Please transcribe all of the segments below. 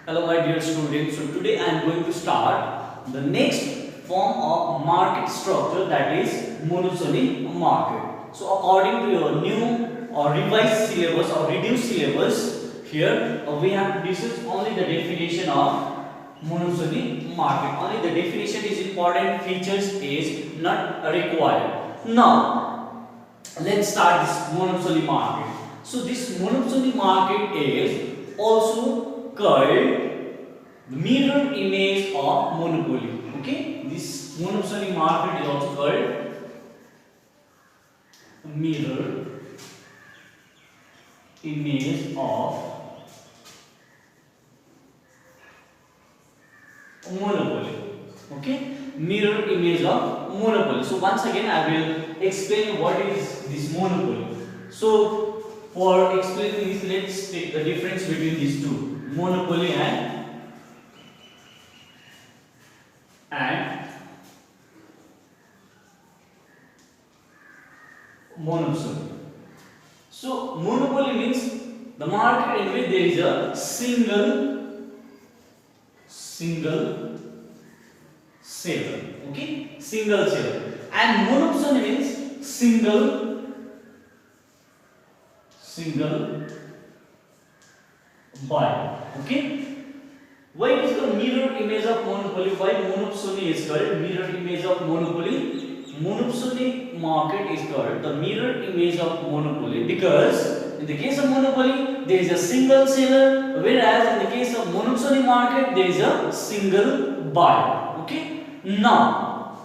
Hello my dear students, so today I am going to start the next form of market structure, that is monopsony market. So according to your new or revised syllabus or reduced syllabus, here we have, this is only the definition of monopsony market. Only the definition is important, features is not required. Now let's start this monopsony market. So this monopsony market is also called the mirror image of monopoly. Okay, this monopsony market is also called mirror image of monopoly. Okay, mirror image of monopoly. So once again I will explain what is this monopoly. So for explaining this, let's take the difference between these two, monopoly and monopsony. So monopoly means the market in which there is a single seller. Okay, single seller. And monopsony means single buyer. Okay. Why it is called mirror image of monopoly? Why monopsony is called mirror image of monopoly? Monopsony market is called the mirror image of monopoly because in the case of monopoly there is a single seller, whereas in the case of monopsony market there is a single buyer. Okay. Now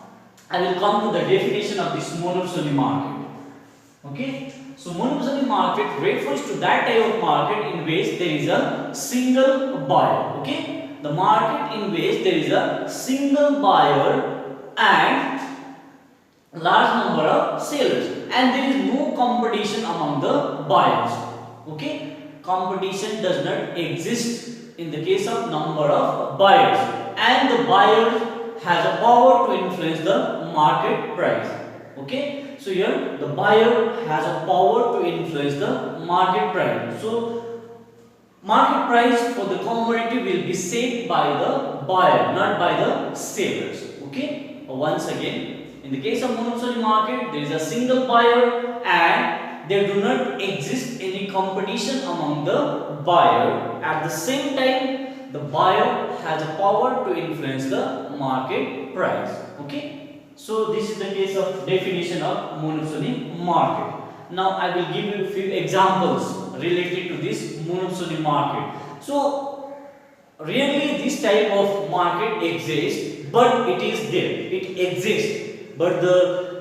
I will come to the definition of this monopsony market. Okay. So monopsony market refers to that type of market in which there is a single buyer. Okay, the market in which there is a single buyer and large number of sellers, and there is no competition among the buyers. Okay, competition does not exist in the case of number of buyers, and the buyer has a power to influence the market price. Okay, so here the buyer has a power to influence the market price. So market price for the commodity will be set by the buyer, not by the sellers. Okay, once again, in the case of monopsony market there is a single buyer and there do not exist any competition among the buyer. At the same time the buyer has a power to influence the market price. Okay, so this is the case of definition of monopsony market. Now I will give you a few examples related to this monopsony market. So really this type of market exists, but it is there, it exists, but the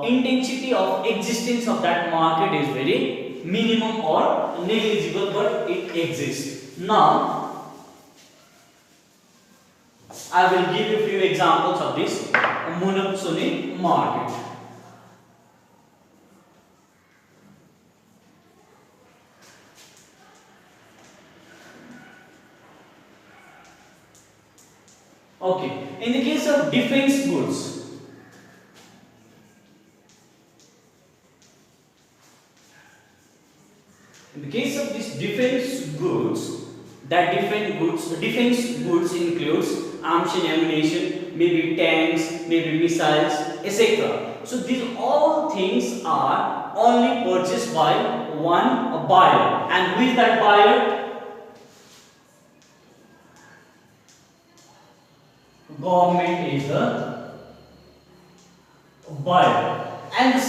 intensity of existence of that market is very minimum or negligible, but it exists. Now I will give you a few examples of this monopsony market. Okay, in the case of defense goods, in the case of these defense goods, that defense goods includes arms and ammunition, maybe tanks, maybe missiles, etc. So these all things are only purchased by one buyer, and who is that buyer? Government is the buyer, and the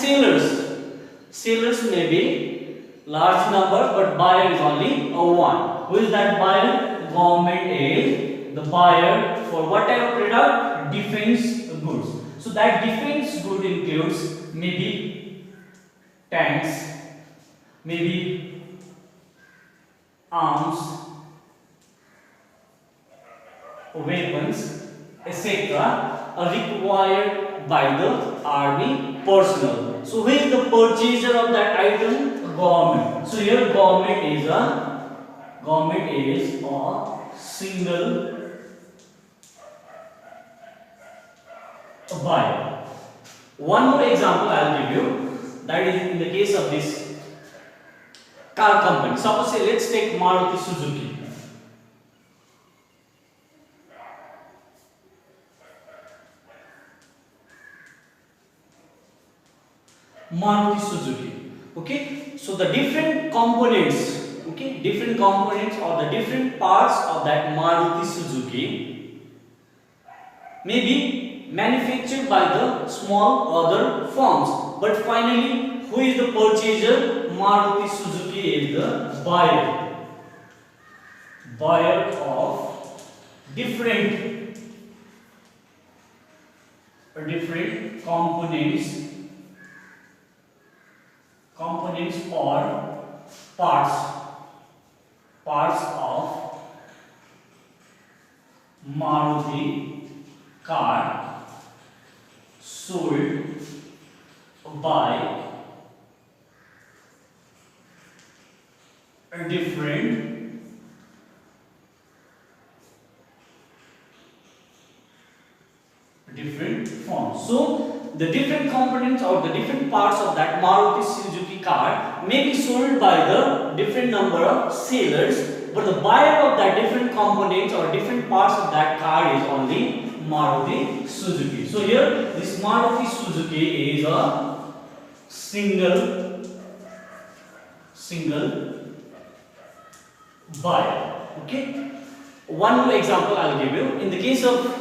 sellers may be large number, but buyer is only one. Who is that buyer? Government is the buyer for what type of product? Defense goods. So that defense good includes maybe tanks, maybe arms, weapons, etc. are required by the army personnel. So who is the purchaser of that item? Government. So here government is a single buyer. One more example I will give you, that is in the case of this car company. Suppose say let's take Maruti Suzuki. Maruti Suzuki. Okay, so the different components, okay, different components or the different parts of that Maruti Suzuki may be manufactured by the small other firms, but finally who is the purchaser? Maruti Suzuki is the buyer of different components or parts of Maruti car sold by a different forms. So the different components or the different parts of that Maruti Suzuki car may be sold by the different number of sellers, but the buyer of that different components or different parts of that car is only Maruti Suzuki. So here this Maruti Suzuki is a single buyer. Okay. One more example I will give you. In the case of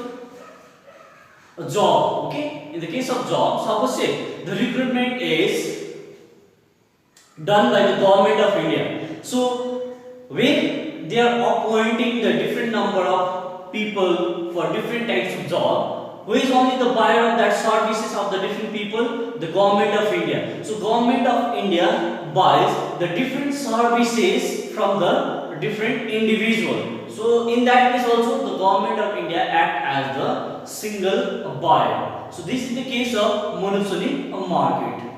a job, okay, in the case of job, suppose say the recruitment is done by the government of India. So when they are appointing the different number of people for different types of job, who is only the buyer of that services of the different people? The government of India. So government of India buys the different services from the different individual. So in that case also the government of India act as the single buyer. So this is the case of monopsony market.